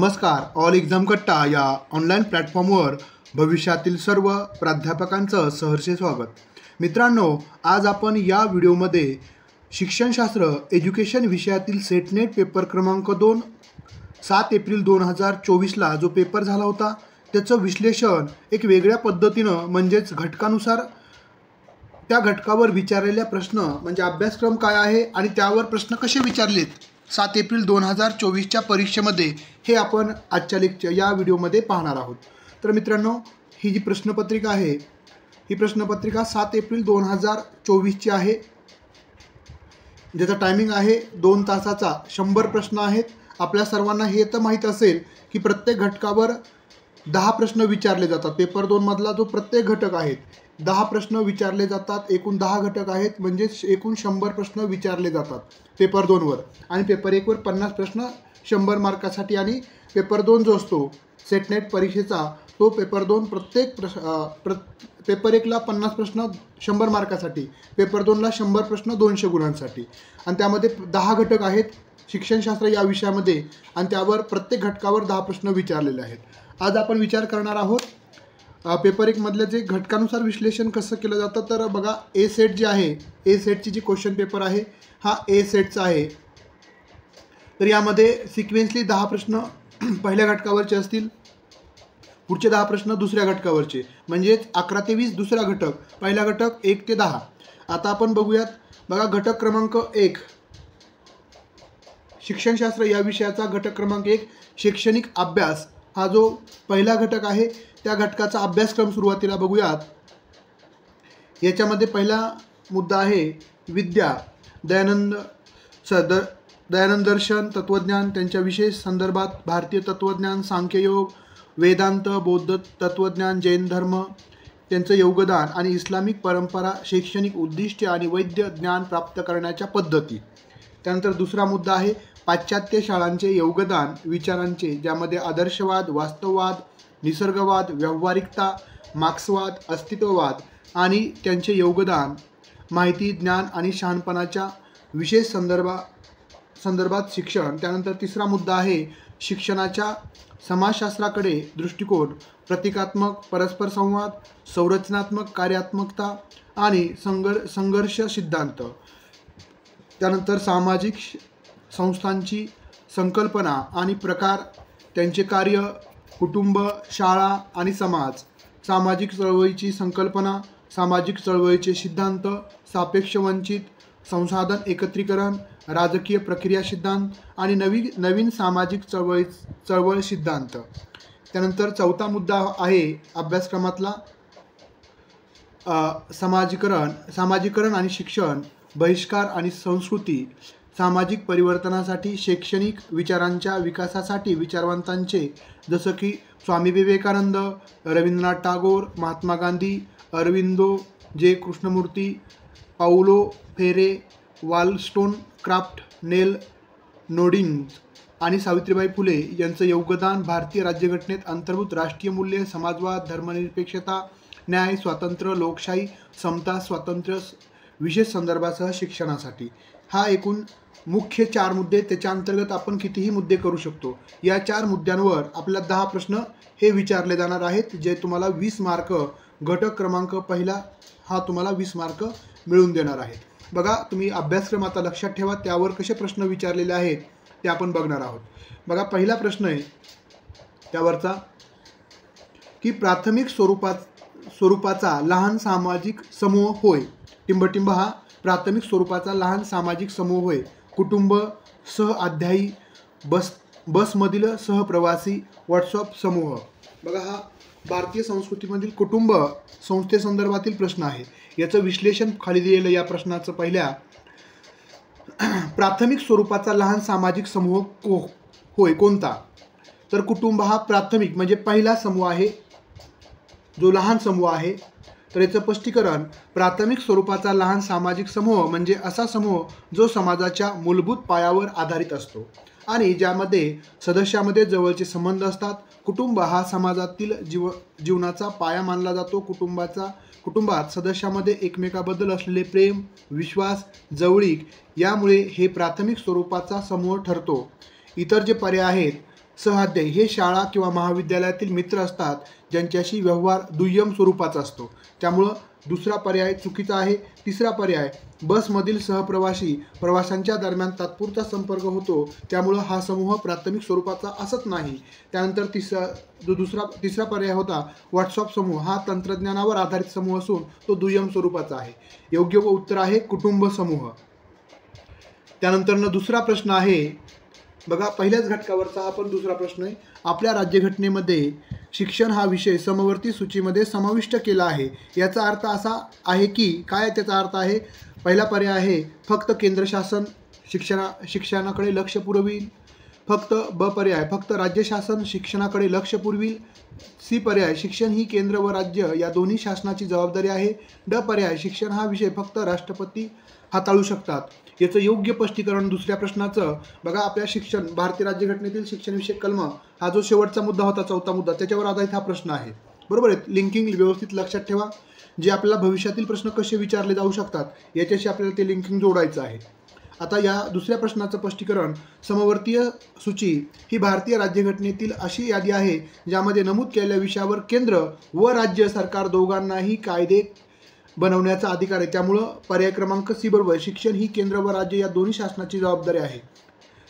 नमस्कार. All exam कट्टा या ऑनलाईन प्लॅटफॉर्मवर भविष्यातील सर्व प्राध्यापकांचं सहर्ष स्वागत. मित्रांनो, आज आपण या व्हिडिओमध्ये शिक्षणशास्त्र एज्युकेशन विषयातील सेटनेट पेपर क्रमांक 2 7 एप्रिल 2024ला जो पेपर झाला होता त्याचं विश्लेषण एक वेगळ्या पद्धतीनं म्हणजेच घटकानुसार त्या घटकावर विचारलेल्या प्रश्न म्हणजे अभ्यासक्रम काय आहे आणि त्यावर प्रश्न कसे विचारलेत 7 एप्रिल 2024च्या परीक्षेमध्ये हे आपण आजच्या या व्हिडिओमध्ये पाहणार आहोत. तर मित्रांनो, ही जी प्रश्नपत्रिका आहे ही प्रश्नपत्रिका 7 एप्रिल 2024ची आहे, ज्याचा टायमिंग आहे 2 तासाचा. 100 प्रश्न आहेत. आपल्या सर्वांना हे तर माहीत असेल की प्रत्येक घटकावर 10 प्रश्न विचारले जातात. पेपर 2 मधला जो प्रत्येक घटक आहे 10 प्रश्न विचारले जातात. एकूण 10 घटक आहेत म्हणजे एकूण 100 प्रश्न विचारले जातात पेपर 2 वर. आणि पेपर 1 वर 50 प्रश्न 100 मार्कासाठी. आणि पेपर 2 जो असतो सेटनेट परीक्षेचा तो पेपर 2 पेपर 1ला 50 प्रश्न 100 मार्कासाठी, पेपर 2ला 100 प्रश्न 200 गुणांसाठी. आणि त्यामध्ये 10 घटक आहेत शिक्षणशास्त्र या विषयामध्ये आणि त्यावर प्रत्येक घटकावर 10 प्रश्न विचारलेले आहेत. आज आपण विचार करणार आहोत पेपर 1 मधलं जे घटकानुसार विश्लेषण कसं केलं जातं. तर बघा, ए सेट जे आहे, ए सेटची जी क्वेश्चन पेपर आहे हा ए सेटचा आहे. तर यामध्ये सिक्वेन्सली 10 प्रश्न पहिल्या घटकावरचे असतील, पुढचे 10 प्रश्न दुसऱ्या घटकावरचे, म्हणजेच 11 ते 20 दुसरा घटक, पहिला घटक 1 ते 10. आता आपण बघूयात. बघा, घटक क्रमांक 1 शिक्षणशास्त्र या विषयाचा घटक क्रमांक 1 शैक्षणिक अभ्यास हा जो पहिला घटक आहे त्या घटकाचा अभ्यासक्रम सुरुवातीला बघूयात. याच्यामध्ये पहिला मुद्दा आहे विद्या, दयानंद दर्शन, तत्त्वज्ञान, त्यांच्या विशेष संदर्भात भारतीय तत्त्वज्ञान, सांख्ययोग, वेदांत, बौद्ध तत्त्वज्ञान, जैन धर्म, त्यांचं योगदान आणि इस्लामिक परंपरा, शैक्षणिक उद्दिष्टे आणि वैद्य ज्ञान प्राप्त करण्याच्या पद्धती. त्यानंतर दुसरा मुद्दा आहे पाश्चात्य शाळांचे योगदान विचारांचे, ज्यामध्ये आदर्शवाद, वास्तववाद, निसर्गवाद, व्यावहारिकता, मार्क्सवाद, अस्तित्ववाद आणि त्यांचे योगदान, माहिती, ज्ञान आणि शहाणपणाच्या विशेष संदर्भात शिक्षण. त्यानंतर तिसरा मुद्दा आहे शिक्षणाच्या समाजशास्त्राकडे दृष्टिकोन, प्रतिकात्मक, परस्पर संवाद, संरचनात्मक, कार्यात्मकता आणि संघर्ष सिद्धांत. त्यानंतर सामाजिक संस्थांची संकल्पना आणि प्रकार, त्यांचे कार्य, कुटुंब, शाळा आणि समाज, सामाजिक चळवळीची संकल्पना, सामाजिक चळवळीचे सिद्धांत, सापेक्ष वंचित, संसाधन एकत्रीकरण, राजकीय प्रक्रिया सिद्धांत आणि नवीन सामाजिक चळवळ सिद्धांत. त्यानंतर चौथा मुद्दा आहे अभ्यासक्रमातला सामाजिकरण आणि शिक्षण, बहिष्कार आणि संस्कृती, सामाजिक परिवर्तनासाठी शैक्षणिक विचारांच्या विकासासाठी विचारवंतांचे जसं की स्वामी विवेकानंद, रवींद्रनाथ टागोर, महात्मा गांधी, अरविंदो, जे कृष्णमूर्ती, पाउलो फेरे, वॉलस्टोनक्राफ्ट, नेल नोर्डिग्ज आणि सावित्रीबाई फुले यांचं योगदान भारतीय राज्यघटनेत अंतर्भूत राष्ट्रीय मूल्ये, समाजवाद, धर्मनिरपेक्षता, न्याय, स्वातंत्र्य, लोकशाही, समता, स्वातंत्र्य, विशेष संदर्भासह शिक्षणासाठी. हा एकूण मुख्य 4 मुद्दे. त्याच्या अंतर्गत आपण कितीही मुद्दे करू शकतो. या 4 मुद्द्यांवर आपल्याला 10 प्रश्न हे विचारले जाणार आहेत, जे तुम्हाला 20 मार्क, घटक क्रमांक पहिला हा तुम्हाला 20 मार्क मिळवून देणार आहेत. बघा, तुम्ही अभ्यासक्रम आता लक्षात ठेवा, त्यावर कसे प्रश्न विचारलेले आहेत ते आपण बघणार आहोत. बघा, पहिला प्रश्न आहे त्यावरचा की प्राथमिक स्वरूपाचा लहान सामाजिक समूह होय. टिंबटिंब हा प्राथमिक स्वरूपाचा लहान सामाजिक समूह होय. कुटुंब, सहअध्यायी, बसमधील सहप्रवासी, व्हॉट्सअप समूह. बघा, हा भारतीय संस्कृतीमधील कुटुंब संस्थेसंदर्भातील प्रश्न आहे. याचं विश्लेषण खाली दिलेलं या प्रश्नाचं पहिल्या प्राथमिक स्वरूपाचा लहान सामाजिक समूह होय कोणता? तर कुटुंब हा प्राथमिक म्हणजे पहिला समूह आहे, जो लहान समूह आहे. तर याचं स्पष्टीकरण, प्राथमिक स्वरूपाचा लहान सामाजिक समूह म्हणजे असा समूह जो समाजाच्या मूलभूत पायावर आधारित असतो आणि ज्यामध्ये सदस्यामध्ये जवळचे संबंध असतात. कुटुंब हा समाजातील जीवनाचा पाया मानला जातो. कुटुंबात सदस्यामध्ये एकमेकाबद्दल असलेले प्रेम, विश्वास, जवळीक यामुळे हे प्राथमिक स्वरूपाचा समूह ठरतो. इतर जे पर्याय आहेत सहाध्यायी हे शाळा किंवा महाविद्यालयातील मित्र असतात ज्यांच्याशी व्यवहार दुय्यम स्वरूपाचा असतो, त्यामुळं दुसरा पर्याय चुकीचा आहे. तिसरा पर्याय बसमधील सहप्रवासी प्रवाशांच्या दरम्यान तात्पुरता संपर्क होतो, त्यामुळं हा समूह प्राथमिक स्वरूपाचा असत नाही. त्यानंतर तिसरा पर्याय होता व्हॉट्सअप समूह, हा तंत्रज्ञानावर आधारित समूह असून तो दुय्यम स्वरूपाचा आहे. योग्य उत्तर आहे कुटुंब समूह. त्यानंतर दुसरा प्रश्न आहे बघा, पहिल्याच घटकावरचा हा पण दुसरा प्रश्न आहे. आपल्या राज्यघटनेमध्ये शिक्षण हा विषय समवर्ती सूचीमध्ये समाविष्ट केला आहे, याचा अर्थ असा आहे की काय? त्याचा अर्थ आहे, पहिला पर्याय आहे फक्त केंद्र शासन शिक्षणाकडे लक्ष पुरविल. ब पर्याय फक्त राज्य शासन शिक्षणाकडे लक्ष पुरविल. सी पर्याय शिक्षण ही केंद्र व राज्य या दोन्ही शासनाची जबाबदारी आहे. ड पर्याय शिक्षण हा विषय फक्त राष्ट्रपती हाताळू शकतात. याचं योग्य स्पष्टीकरण दुसऱ्या प्रश्नाचं बघा, आपल्या भारतीय राज्यघटनेतील शिक्षणविषयक कलम हा जो शेवटचा मुद्दा होता, चौथा मुद्दा, त्याच्यावर आधारित हा प्रश्न आहे. बरोबर आहे. लिंकिंग व्यवस्थित लक्षात ठेवा, जे आपल्याला भविष्यातील प्रश्न कसे विचारले जाऊ शकतात याच्याशी आपल्याला ते लिंकिंग जोडायचं आहे. आता या दुसऱ्या प्रश्नाचं स्पष्टीकरण, समवर्तीय सूची ही भारतीय राज्यघटनेतील अशी यादी आहे ज्यामध्ये नमूद केलेल्या विषयावर केंद्र व राज्य सरकार दोघांनाही कायदे बनवण्याचा अधिकार आहे. त्यामुळं पर्याय क्रमांक सी बरोबर, शिक्षण ही केंद्र व राज्य या दोन्ही शासनाची जबाबदारी आहे.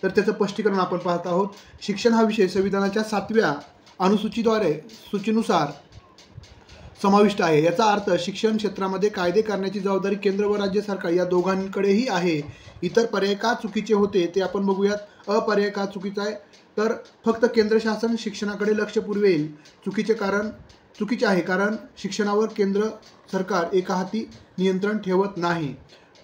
तर त्याचं स्पष्टीकरण आपण पाहत आहोत. शिक्षण हा विषय संविधानाच्या 7व्या सूचीनुसार समाविष्ट आहे. याचा अर्थ शिक्षण क्षेत्रामध्ये कायदे करण्याची जबाबदारी केंद्र व राज्य सरकार या दोघांकडेही आहे. इतर पर्याय का चुकीचे होते ते आपण बघूयात. पर्याय का चुकीचा आहे, तर फक्त केंद्र शासन शिक्षणाकडे लक्ष पुरवेल चुकीचे आहे, कारण शिक्षणावर केंद्र सरकार एका हाती नियंत्रण ठेवत नाही.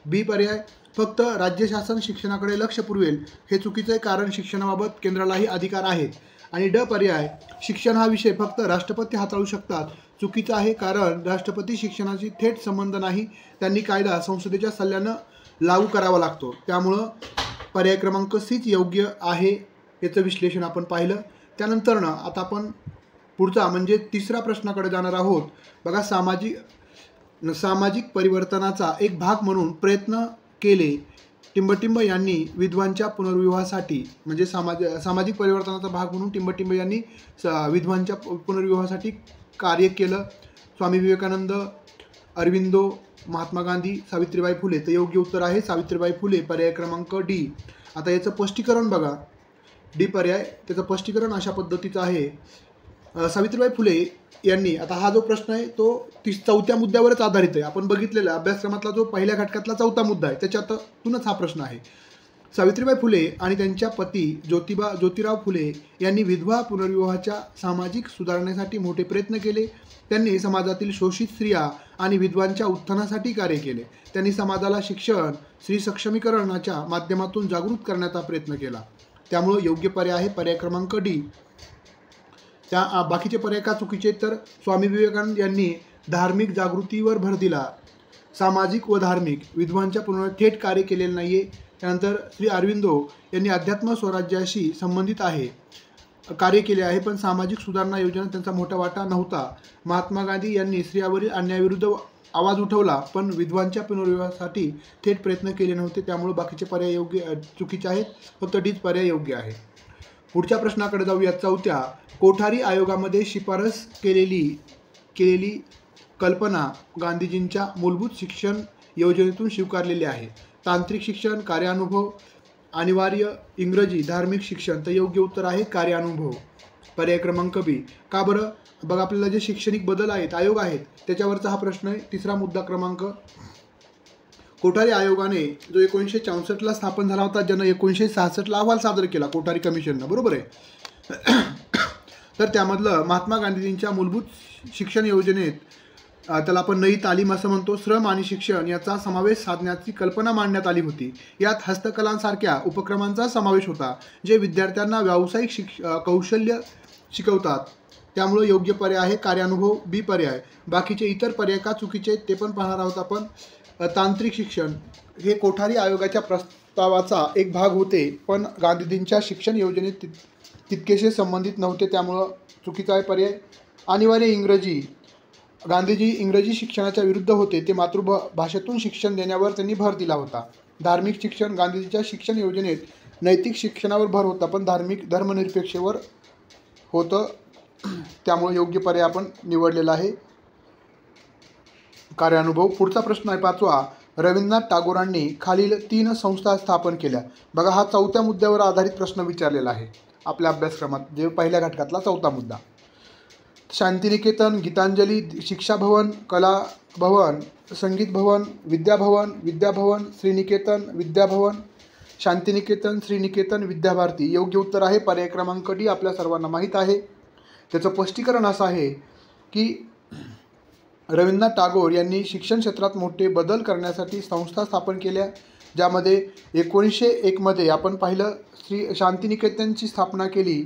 बी पर्याय फक्त राज्य शासन शिक्षणाकडे लक्ष पुरवेल हे चुकीचे आहे, कारण शिक्षणाबाबत केंद्रालाही अधिकार आहेत. आणि ड पर्याय शिक्षण हा विषय फक्त राष्ट्रपती हाताळू शकतात चुकीचा आहे, कारण राष्ट्रपती शिक्षणाशी थेट संबंध नाही, त्यांनी कायदा संसदेच्या सल्ल्यानं लागू करावा लागतो. त्यामुळं पर्याय क्रमांक सीच योग्य आहे. याचं विश्लेषण आपण पाहिलं. त्यानंतर आता आपण पुढचा म्हणजे तिसरा प्रश्नाकडे जाणार आहोत. बघा, सामाजिक परिवर्तनाचा एक भाग म्हणून प्रयत्न केले. टिंबटिंब यांनी विधवांच्या पुनर्विवाहासाठी म्हणजे सामाजिक परिवर्तनाचा भाग म्हणून टिंबटिंब यांनी विधवांच्या पुनर्विवाहासाठी कार्य केलं. स्वामी विवेकानंद, अरविंदो, महात्मा गांधी, सावित्रीबाई फुले. तर योग्य उत्तर आहे सावित्रीबाई फुले, पर्याय क्रमांक डी. आता याचं स्पष्टीकरण बघा, डी पर्याय, त्याचं स्पष्टीकरण अशा पद्धतीचं आहे. सावित्रीबाई फुले यांनी, आता हा जो प्रश्न आहे तो चौथ्या मुद्द्यावरच आधारित आहे. आपण बघितलेला अभ्यासक्रमातला जो पहिल्या घटकातला चौथा मुद्दा आहे त्याच्यातूनच हा प्रश्न आहे. सावित्रीबाई फुले आणि त्यांच्या पती ज्योतिराव फुले यांनी विधवा पुनर्विवाहाच्या सामाजिक सुधारणेसाठी मोठे प्रयत्न केले. त्यांनी समाजातील शोषित स्त्रिया आणि विधवांच्या उत्थानासाठी कार्य केले. त्यांनी समाजाला शिक्षण, स्त्री सक्षमीकरणाच्या माध्यमातून जागृत करण्याचा प्रयत्न केला. त्यामुळे योग्य पर्याय आहे पर्याय क्रमांक डी. त्या बाकीचे पर्याय का चुकीचे, तर स्वामी विवेकानंद यांनी धार्मिक जागृतीवर भर दिला, सामाजिक व धार्मिक विधवांच्या थेट कार्य केलेले नाही आहे. त्यानंतर श्री अरविंदो यांनी अध्यात्म स्वराज्याशी संबंधित कार्य केले आहे, पण सामाजिक सुधारणा योजनेत त्यांचा मोठा वाटा नव्हता. महात्मा गांधी यांनी स्त्रियावरील अन्यायाविरुद्ध आवाज उठवला, पण विधवांच्या पुनर्विवाहासाठी थेट प्रयत्न केले नव्हते. त्यामुळे बाकीचे पर्याय चुकीचे आहेत, फक्त डीच पर्याय योग्य आहे. पुढच्या प्रश्नाकडे जाऊया. चौथ्या, कोठारी आयोगामध्ये शिफारस केलेली कल्पना गांधीजींच्या मूलभूत शिक्षण योजनेतून स्वीकारलेली आहे. तांत्रिक शिक्षण, कार्यानुभव, अनिवार्य इंग्रजी, धार्मिक शिक्षण. तर योग्य उत्तर आहे कार्यानुभव, पर्याय क्रमांक बी. का बरं? बघा, आपल्याला जे शैक्षणिक बदल आहेत, आयोग आहेत, त्याच्यावरचा हा प्रश्न आहे. तिसरा मुद्दा क्रमांक, कोठारी आयोगाने जो 1964ला स्थापन झाला होता, ज्यानं 1966ला अहवाल सादर केला कोठारी कमिशननं, बरोबर आहे. तर त्यामधलं महात्मा गांधीजींच्या मूलभूत शिक्षण योजनेत त्याला आपण नई तालीम असं म्हणतो, श्रम आणि शिक्षण याचा समावेश साधण्याची कल्पना मांडण्यात आली होती. यात हस्तकलांसारख्या उपक्रमांचा समावेश होता, जे विद्यार्थ्यांना व्यावसायिक कौशल्य शिकवतात. त्यामुळे योग्य पर्याय आहे कार्यानुभव, बी पर्याय. बाकीचे इतर पर्याय का चुकीचे ते पण पाहणार आहोत आपण. तांत्रिक शिक्षण हे कोठारी आयोगाच्या प्रस्तावाचा एक भाग होते, पण गांधीजींच्या शिक्षण योजनेत तितकेसे संबंधित नव्हते, त्यामुळं चुकीचा आहे पर्याय. अनिवार्य इंग्रजी, गांधीजी इंग्रजी शिक्षणाच्या विरुद्ध होते, ते मातृभाषेतून शिक्षण देण्यावर त्यांनी भर दिला होता. धार्मिक शिक्षण, गांधीजीच्या शिक्षण योजनेत नैतिक शिक्षणावर भर होता, पण धर्मनिरपेक्षेवर होतं, त्यामुळे योग्य पर्याय आपण निवडलेला आहे. कार्यानुभव. पुढचा प्रश्न आहे 5वा. रवींद्रनाथ टागोरांनी खालील 3 संस्था स्थापन केल्या. बघा, हा 4थ्या मुद्द्यावर आधारित प्रश्न विचारलेला आहे आपल्या अभ्यासक्रमात, जे पहिल्या घटकातला 4था मुद्दा. शांतिनिकेतन, गीतांजली, शिक्षा भवन, कला भवन, संगीत भवन, विद्याभवन, श्रीनिकेतन, विद्याभवन, शांतिनिकेतन, श्रीनिकेतन, विद्याभारती. योग्य उत्तर आहे पर्याय क्रमांक डी. आपल्या सर्वांना माहीत आहे. त्याचं स्पष्टीकरण असं आहे की रवींद्रनाथ टागोर यांनी शिक्षण क्षेत्रात मोठे बदल करण्यासाठी संस्था स्थापन केल्या, ज्यामध्ये 1901 मध्ये आपण पाहिलं श्री शांतिनिकेतनची स्थापना केली,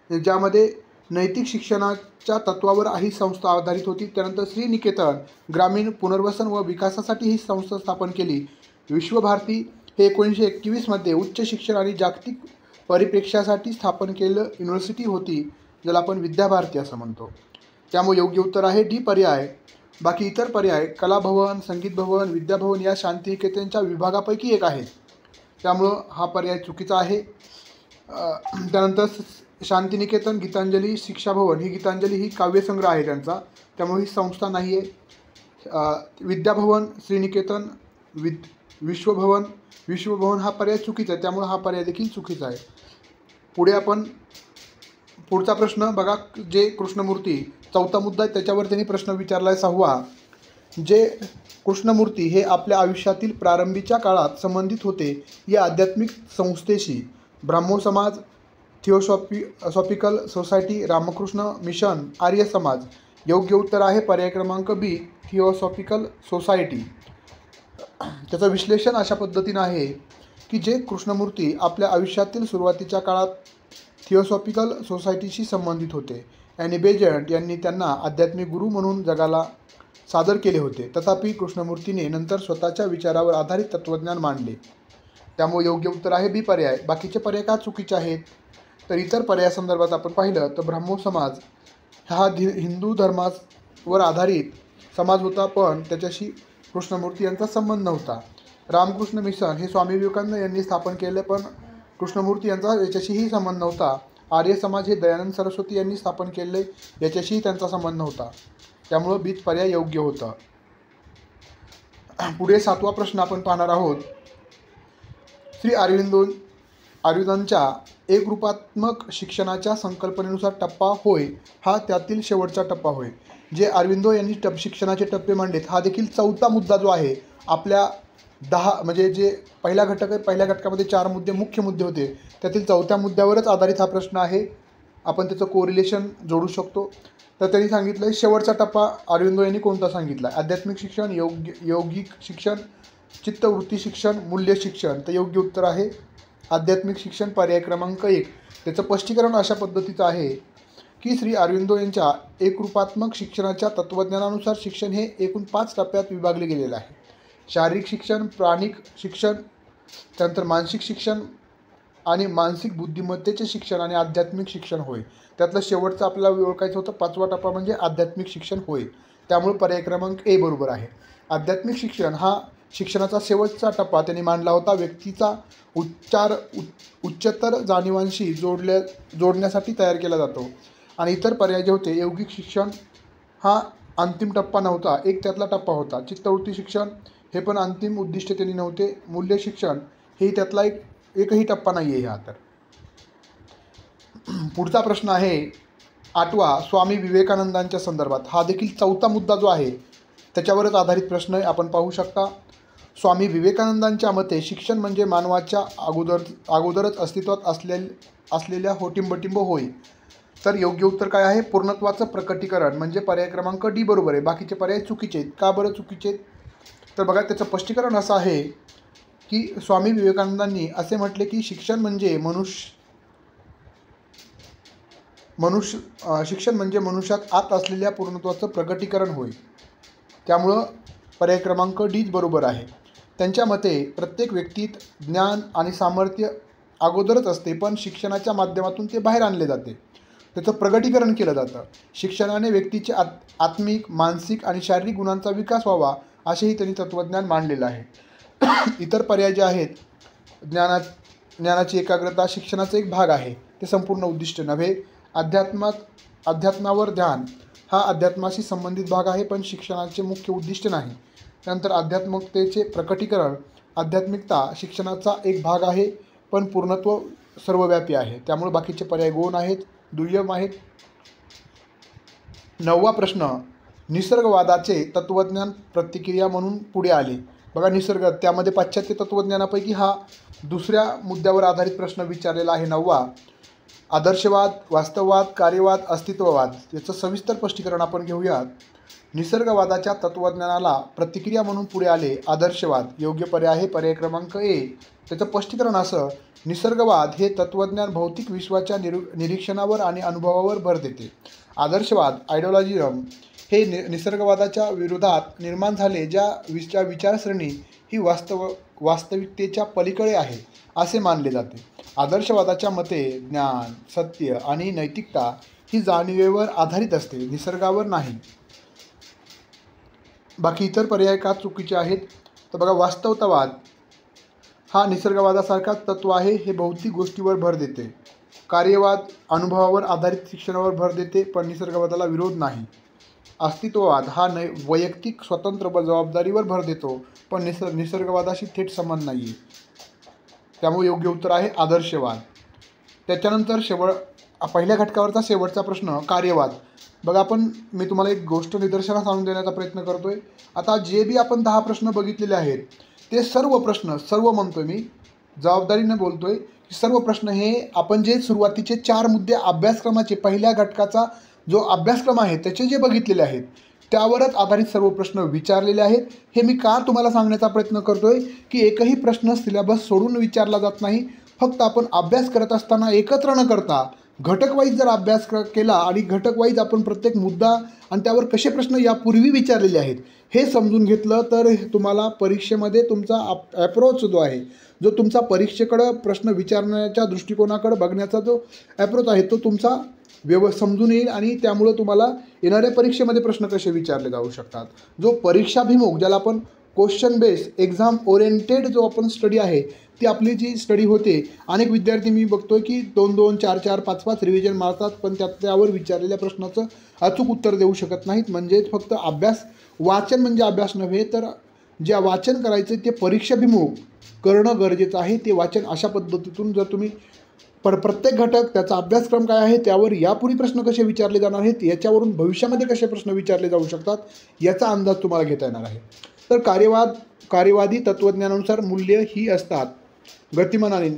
ज्यामध्ये नैतिक शिक्षणाच्या तत्वावर ही संस्था आधारित होती. त्यानंतर श्रीनिकेतन ग्रामीण पुनर्वसन व विकासासाठी ही संस्था स्थापन केली. विश्वभारती हे 1921 मध्ये उच्च शिक्षण आणि जागतिक परिप्रेक्ष्यासाठी स्थापन केलेलं युनिव्हर्सिटी होती, ज्याला आपण विद्याभारती असं म्हणतो. त्यामुळे योग्य उत्तर आहे डी पर्याय. बाकी इतर पर्याय कलाभवन, संगीत भवन, विद्याभवन या शांतिनिकेतनच्या विभागापैकी एक आहेत, त्यामुळं हा पर्याय चुकीचा आहे. त्यानंतर शांतिनिकेतन, गीतांजली, शिक्षा भवन, ही गीतांजली ही काव्यसंग्रह आहे त्यांचा, त्यामुळे ही संस्था नाही आहे. विद्याभवन, श्रीनिकेतन, विश्वभवन हा पर्याय चुकीचा आहे, त्यामुळे हा पर्याय देखील चुकीचा आहे. पुढे आपण पुढचा प्रश्न बघा, जे कृष्णमूर्ती 4था मुद्दा आहे त्याच्यावर त्यांनी प्रश्न विचारला आहे 6वा. जे कृष्णमूर्ती हे आपल्या आयुष्यातील प्रारंभीच्या काळात संबंधित होते या आध्यात्मिक संस्थेशी ब्राह्मो समाज, theosophical society, Ramakrishna mission, Arya Samaj. योग्य उत्तर आहे पर्याय क्रमांक बी, थिओसॉफिकल सोसायटी. त्याचं विश्लेषण अशा पद्धतीनं आहे की जे कृष्णमूर्ती आपल्या आयुष्यातील सुरुवातीच्या काळात थिओसॉफिकल सोसायटीशी संबंधित होते, ॲनी बेजंट यांनी त्यांना आध्यात्मिक गुरु म्हणून जगाला सादर केले होते. तथापि कृष्णमूर्तीने नंतर स्वतःच्या विचारावर आधारित तत्त्वज्ञान मांडले, त्यामुळे योग्य उत्तर आहे बी पर्याय. बाकीचे पर्याय का चुकीचे आहेत, तर इतर पर्यायासंदर्भात आपण पाहिलं तर ब्राह्मो समाज हा हिंदू धर्मावर आधारित समाज होता, पण त्याच्याशी कृष्णमूर्ती यांचा संबंध नव्हता. रामकृष्ण मिशन हे स्वामी विवेकानंद यांनी स्थापन केले, पण कृष्णमूर्ती यांचा याच्याशीही संबंध नव्हता. आर्य समाज हे दयानंद सरस्वती यांनी स्थापन केले, याच्याशीही त्यांचा संबंध नव्हता, त्यामुळं बीच पर्याय योग्य होतं. पुढे 7वा प्रश्न आपण पाहणार आहोत. श्री अरविंदोंच्या एकरूपात्मक शिक्षणाच्या संकल्पनेनुसार टप्पा होय हा त्यातील शेवटचा टप्पा होय. जे अरविंदो यांनी शिक्षणाचे टप्पे मांडलेत, हा देखील 4था मुद्दा जो आहे आपल्या 10 म्हणजे जे पहिल्या घटकामध्ये 4 मुद्दे मुख्य मुद्दे होते, त्यातील 4थ्या मुद्द्यावरच आधारित हा प्रश्न आहे. आपण त्याचं कोरिलेशन जोडू शकतो. तर त्यांनी सांगितलं आहे शेवटचा टप्पा अरविंदो यांनी कोणता सांगितला, आध्यात्मिक शिक्षण, यौगिक शिक्षण, चित्तवृत्ती शिक्षण, मूल्य शिक्षण. तर योग्य उत्तर आहे आध्यात्मिक शिक्षण, पर्याय क्रमांक 1. त्याचं स्पष्टीकरण अशा पद्धतीचं आहे की श्री अरविंदो यांच्या एकरूपात्मक शिक्षणाच्या तत्त्वज्ञानानुसार शिक्षण हे एकूण 5 टप्प्यात विभागले गेलेलं आहे. शारीरिक शिक्षण, प्राणिक शिक्षण, त्यानंतर मानसिक शिक्षण आणि मानसिक बुद्धिमत्तेचे शिक्षण आणि आध्यात्मिक शिक्षण होय. त्यातलं शेवटचं आपल्याला ओळखायचं होतं 5वा टप्पा म्हणजे आध्यात्मिक शिक्षण होय, त्यामुळे पर्याय क्रमांक ए बरोबर आहे. आध्यात्मिक शिक्षण हा शिक्षणाचा शेवटचा टप्पा त्यांनी मांडला होता. व्यक्तीचा उच्चतर जाणीवांशी जोडण्यासाठी तयार केला जातो. आणि इतर पर्याय जे होते, यौगिक शिक्षण हा अंतिम टप्पा नव्हता, एक त्यातला टप्पा होता. चित्तवृत्ती शिक्षण हे पण अंतिम उद्दिष्ट त्यांनी नव्हते. मूल्य शिक्षण हेही त्यातला एकही टप्पा नाही आहे. हा तर पुढचा प्रश्न आहे 8वा, स्वामी विवेकानंदांच्या संदर्भात. हा देखील 4था मुद्दा जो आहे त्याच्यावरच आधारित प्रश्न आहे, आपण पाहू शकता. स्वामी विवेकानंदांच्या मते शिक्षण म्हणजे मानवाच्या अगोदरच अस्तित्वात असलेल्या होटिंबटिंब होय. तर योग्य उत्तर काय आहे, पूर्णत्वाचं प्रकटीकरण, म्हणजे पर्याय क्रमांक डी बरोबर आहे. बाकीचे पर्याय चुकीचे आहेत. का बरं चुकीचे आहेत, तर बघा त्याचं स्पष्टीकरण असं आहे की स्वामी विवेकानंदांनी असे म्हटले की शिक्षण म्हणजे मनुष्यात आत असलेल्या पूर्णत्वाचं प्रकटीकरण होय. त्यामुळं पर्याय क्रमांक डी बरोबर आहे. त्यांच्या मते प्रत्येक व्यक्तीत ज्ञान आणि सामर्थ्य अगोदरच असते, पण शिक्षणाच्या माध्यमातून ते बाहेर आणले जाते, त्याचं प्रगटीकरण केलं जातं. शिक्षणाने व्यक्तीचे आत्मिक, मानसिक आणि शारीरिक गुणांचा विकास व्हावा असेही त्यांनी तत्त्वज्ञान मांडलेलं आहे. इतर पर्याय जे आहेत, ज्ञानाची एकाग्रता शिक्षणाचा एक भाग आहे, ते संपूर्ण उद्दिष्ट नव्हे. अध्यात्मावर ध्यान हा अध्यात्माशी संबंधित भाग आहे, पण शिक्षणाचे मुख्य उद्दिष्ट नाही. त्यानंतर आध्यात्मिकतेचे प्रकटीकरण. आध्यात्मिकता शिक्षणाचा एक भाग आहे, पण पूर्णत्व सर्वव्यापी आहे. त्यामुळे बाकीचे पर्याय गौण आहेत, दुय्यम आहेत. 9वा प्रश्न, निसर्गवादाचे तत्त्वज्ञान प्रतिक्रिया म्हणून पुढे आले. बघा, निसर्ग त्यामध्ये पाश्चात्य तत्त्वज्ञानापैकी हा दुसऱ्या मुद्द्यावर आधारित प्रश्न विचारलेला आहे. 9वा, आदर्शवाद, वास्तववाद, कार्यवाद, अस्तित्ववाद याचं सविस्तर स्पष्टीकरण आपण घेऊयात. निसर्गवादाच्या तत्त्वज्ञानाला प्रतिक्रिया म्हणून पुढे आले आदर्शवाद. योग्य पर्याय आहे पर्याय क्रमांक ए. त्याचं स्पष्टीकरण असं, निसर्गवाद हे तत्त्वज्ञान भौतिक विश्वाच्या निरीक्षणावर आणि अनुभवावर भर देते. आदर्शवाद आयडिओलॉजिझम हे निसर्गवादाच्या विरोधात निर्माण झाले, ज्या विचारसरणी ही वास्तविकतेच्या पलीकडे आहे असे मानले जाते. आदर्शवादाच्या मते ज्ञान, सत्य आणि नैतिकता ही जाणीवेवर आधारित असते, निसर्गावर नाही. बाकी इतर पर्याय का चुकीचे आहेत? तर बघा, वास्तवतावाद हा निसर्गवादासारखाच तत्त्व आहे, हे भौतिक गोष्टीवर भर देते. कार्यवाद अनुभवावर आधारित शिक्षणावर भर देते, पण निसर्गवादाला विरोध नाही. अस्तित्ववाद हा वैयक्तिक स्वतंत्र जबाबदारीवर भर देतो, पण निसर्गवादाशी थेट संबंध नाही आहे. त्यामुळे योग्य उत्तर आहे आदर्शवाद. त्याच्यानंतर पहिल्या घटकावरचा शेवटचा प्रश्न, कार्यवाद. बघा, मी तुम्हाला एक गोष्ट निदर्शनास आणून देण्याचा प्रयत्न करतोय. आता जे बी आपण 10 प्रश्न बघितलेले आहेत, ते सर्व प्रश्न, सर्व म्हणतोय मी, जबाबदारीने बोलतोय की सर्व प्रश्न हे आपण जे सुरुवातीचे 4 मुद्दे अभ्यासक्रमाचे पहिल्या घटकाचा जो अभ्यासक्रम आहे त्याचे जे बघितलेले आहेत त्यावरच आधारित सर्व प्रश्न विचारलेले आहेत. हे मी का तुम्हाला सांगण्याचा प्रयत्न करतोय की एकही प्रश्न सिलेबस सोडून विचारला जात नाही. फक्त आपण अभ्यास करत असताना एकत्र न करता घटक वाईज जर अभ्यास केला आणि घटक वाईज आपण प्रत्येक मुद्दा आणि त्यावर कसे प्रश्न यापूर्वी विचारलेले आहेत हे समजून घेतलं तर तुम्हाला परीक्षेमध्ये तुमचा ॲप्रोच जो आहे, जो तुमचा परीक्षेकडं प्रश्न विचारण्याच्या दृष्टिकोनाकडे बघण्याचा जो ॲप्रोच आहे तो तुमचा समजून येईल आणि त्यामुळं तुम्हाला येणाऱ्या परीक्षेमध्ये प्रश्न कसे विचारले जाऊ शकतात. जो परीक्षाभिमुख, ज्याला आपण क्वेश्चन बेस एक्झाम ओरिएंटेड जो आपण स्टडी आहे ती आपली जी स्टडी होते. अनेक विद्यार्थी मी बघतोय की 2-2, 4-4, 5-5 रिव्हिजन मारतात, पण त्यावर विचारलेल्या प्रश्नाचं अचूक उत्तर देऊ शकत नाहीत. म्हणजेच फक्त वाचन म्हणजे अभ्यास नव्हे, तर जे वाचन करायचं ते परीक्षाभिमुख करणं गरजेचं आहे. ते वाचन अशा पद्धतीतून जर तुम्ही प्रत्येक घटक, त्याचा अभ्यासक्रम काय आहे, त्यावर यापूर्वी प्रश्न कसे विचारले जाणार आहेत, याच्यावरून भविष्यामध्ये कसे प्रश्न विचारले जाऊ शकतात याचा अंदाज तुम्हाला घेता येणार आहे. तर कार्यवादी तत्त्वज्ञानानुसार मूल्य ही असतात गतिमान आणि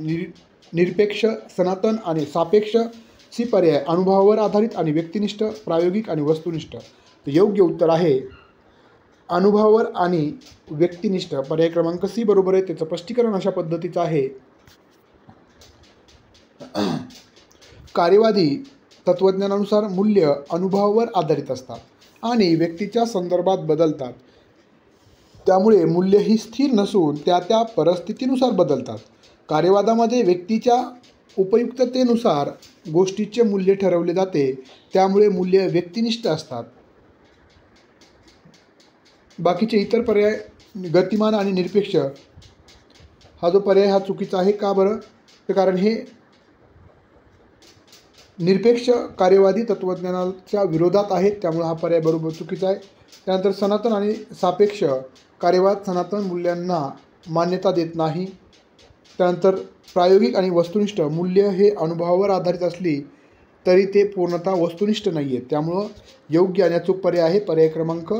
निरपेक्ष, सनातन आणि सापेक्ष. सी पर्याय अनुभवावर आधारित आणि व्यक्तिनिष्ठ, प्रायोगिक आणि वस्तुनिष्ठ. तर योग्य उत्तर आहे अनुभवावर आणि व्यक्तिनिष्ठ. पर्याय क्रमांक सी बरोबर आहे. त्याचं स्पष्टीकरण अशा पद्धतीचं आहे. कार्यवादी तत्त्वज्ञानानुसार मूल्य अनुभवावर आधारित असतात आणि व्यक्तीच्या संदर्भात बदलतात. त्यामुळे मूल्य ही स्थिर नसून त्या परिस्थितीनुसार बदलतात. कार्यवादामध्ये व्यक्तीच्या उपयुक्ततेनुसार गोष्टीचे मूल्य ठरवले जाते, त्यामुळे मूल्य व्यक्तिनिष्ठ असतात. बाकीचे इतर पर्याय गतिमान आणि निरपेक्ष हा जो पर्याय हा चुकीचा आहे. का बरं? तर कारण हे निरपेक्ष कार्यवादी तत्त्वज्ञानाच्या विरोधात आहेत, त्यामुळे हा पर्याय बरोबर चुकीचा आहे. त्यानंतर सनातन आणि सापेक्ष कार्यवाद सनातन मूल्यांना मान्यता देत नाही. त्यानंतर प्रायोगिक आणि वस्तुनिष्ठ मूल्य हे अनुभवावर आधारित असली तरी ते पूर्णतः वस्तुनिष्ठ नाही आहेत. त्यामुळं योग्य आणि अचूक पर्याय आहे पर्याय क्रमांक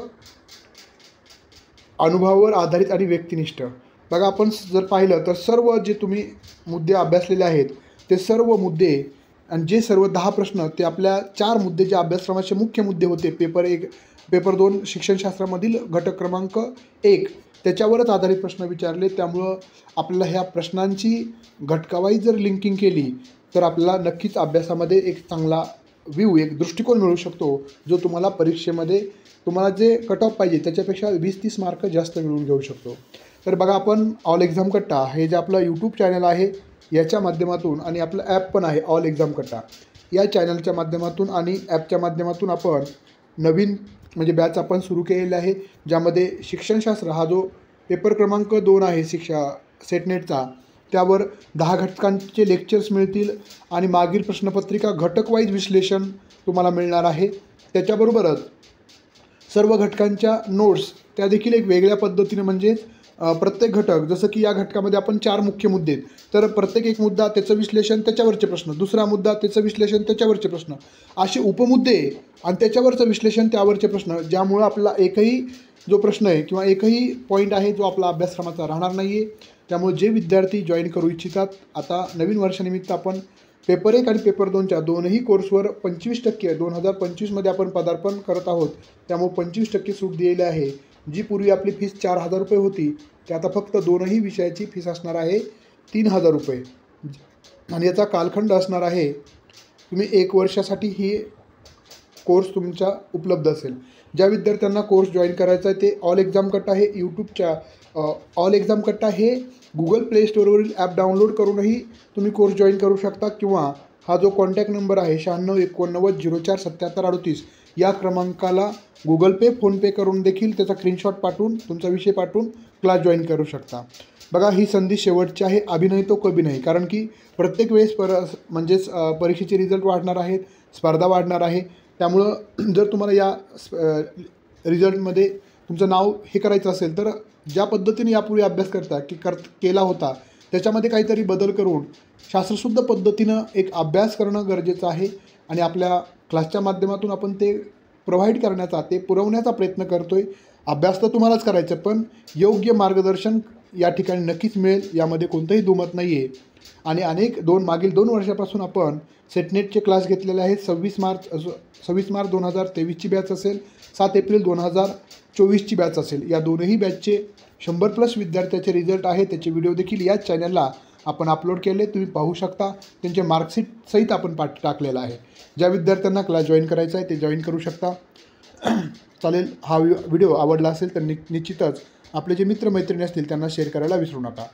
अनुभवावर आधारित आणि व्यक्तिनिष्ठ. बघा, आपण जर पाहिलं तर सर्व जे तुम्ही मुद्दे अभ्यासलेले आहेत ते सर्व मुद्दे आणि जे सर्व 10 प्रश्न ते आपल्या 4 मुद्दे जे अभ्यासक्रमाचे मुख्य मुद्दे होते, पेपर 1, पेपर 2 शिक्षणशास्त्रामधील घटक क्रमांक 1 त्याच्यावरच आधारित प्रश्न विचारले. त्यामुळं आपल्याला ह्या प्रश्नांची घटकावाईज जर लिंकिंग केली तर आपल्याला नक्कीच अभ्यासामध्ये एक चांगला एक दृष्टिकोन मिळू शकतो, जो तुम्हाला परीक्षेमध्ये तुम्हाला जे कट ऑफ पाहिजे त्याच्यापेक्षा 20-30 मार्क जास्त मिळवून घेऊ शकतो. तर बघा, आपण ऑल एक्झाम कट्टा हे जे आपलं यूट्यूब चॅनल आहे याच्या माध्यमातून आणि आपलं ॲप पण आहे ऑल एक्झाम कट्टा, या चॅनलच्या माध्यमातून आणि ॲपच्या माध्यमातून आपण नवीन म्हणजे बॅच आपण सुरू केलेला आहे, ज्यामध्ये शिक्षणशास्त्र हा जो पेपर क्रमांक 2 आहे सेटनेटचा त्यावर 10 घटकांचे लेक्चर्स मिळतील आणि मागील प्रश्नपत्रिका घटकवाईज विश्लेषण तुम्हाला मिळणार आहे. त्याच्याबरोबरच सर्व घटकांच्या नोट्स त्या देखील एक वेगळ्या पद्धतीने, म्हणजेच प्रत्येक घटक, जसं की या घटकामध्ये आपण 4 मुख्य मुद्दे आहेत, तर प्रत्येक एक मुद्दा त्याचं विश्लेषण, त्याच्यावरचे प्रश्न, दुसरा मुद्दा त्याचं विश्लेषण, त्याच्यावरचे प्रश्न, असे उपमुद्दे आणि त्याच्यावरचं विश्लेषण, त्यावरचे प्रश्न, ज्यामुळं आपला एकही जो प्रश्न आहे किंवा एकही पॉईंट आहे जो आपला अभ्यासक्रमाचा राहणार नाही आहे. त्यामुळे जे विद्यार्थी जॉईन करू इच्छितात, आता नवीन वर्षानिमित्त आपण पेपर 1 आणि पेपर 2च्या दोनही कोर्सवर 25% 2025मध्ये आपण पदार्पण करत आहोत. त्यामुळे 25% सूट दिलेली आहे. जी पूर्वी आपली फीस 4,000 रुपये होती, ते आता फक्त दोनही विषयाची फीस असणार आहे 3,000 रुपये आणि याचा कालखंड असणार आहे, तुम्ही 1 वर्षासाठी ही कोर्स तुमचा उपलब्ध असेल. ज्या विद्यार्थ्यांना कोर्स जॉईन करायचा आहे ते ऑल एक्झाम कट्टा हे यूट्यूबच्या ऑल एक्झाम कट्टा हे गुगल प्ले स्टोअरवरील ॲप डाउनलोड करूनही तुम्ही कोर्स जॉईन करू शकता, किंवा हा जो कॉन्टॅक्ट नंबर आहे 9689047738 या क्रमांकाला गुगल पे, फोनपे करून देखील त्याचा स्क्रीनशॉट पाठवून तुमचा विषय पाठवून क्लास जॉईन करू शकता. बघा, ही संधी शेवटची आहे, अभी नाही तो कभी नाही. कारण की प्रत्येक वेळेस म्हणजेच परीक्षेचे रिझल्ट वाढणार आहेत, स्पर्धा वाढणार आहे. त्यामुळं जर तुम्हाला या रिझल्टमध्ये तुमचं नाव हे करायचं असेल तर ज्या पद्धतीने यापूर्वी अभ्यास केला होता त्याच्यामध्ये काहीतरी बदल करून शास्त्रशुद्ध पद्धतीनं एक अभ्यास करणं गरजेचं आहे. आणि आपल्या क्लासच्या माध्यमातून आपण ते पुरवण्याचा प्रयत्न करतो आहे. अभ्यास तर तुम्हालाच करायचं, पण योग्य मार्गदर्शन या ठिकाणी नक्कीच मिळेल, यामध्ये कोणतंही दुमत नाही आहे. आणि मागील 2 वर्षापासून आपण सेटनेटचे क्लास घेतलेले आहेत. 26 मार्च 2023ची बॅच असेल, 7 एप्रिल 2024ची बॅच असेल. या दोनही बॅचचे 100+ विद्यार्थ्याचे रिझल्ट आहे. त्याचे व्हिडिओ देखील याच चॅनलला आपण अपलोड केले, तुम्ही पाहू शकता. त्यांचे मार्कशीट सहित आपण टाकलेला आहे. ज्या विद्यार्थ्यांना क्लास जॉईन करायचा आहे ते जॉईन करू शकता. चालेल. हा व्हिडिओ आवडला असेल तर निश्चितच आपले जे मित्रमैत्रिणी असतील त्यांना शेअर करायला विसरू नका.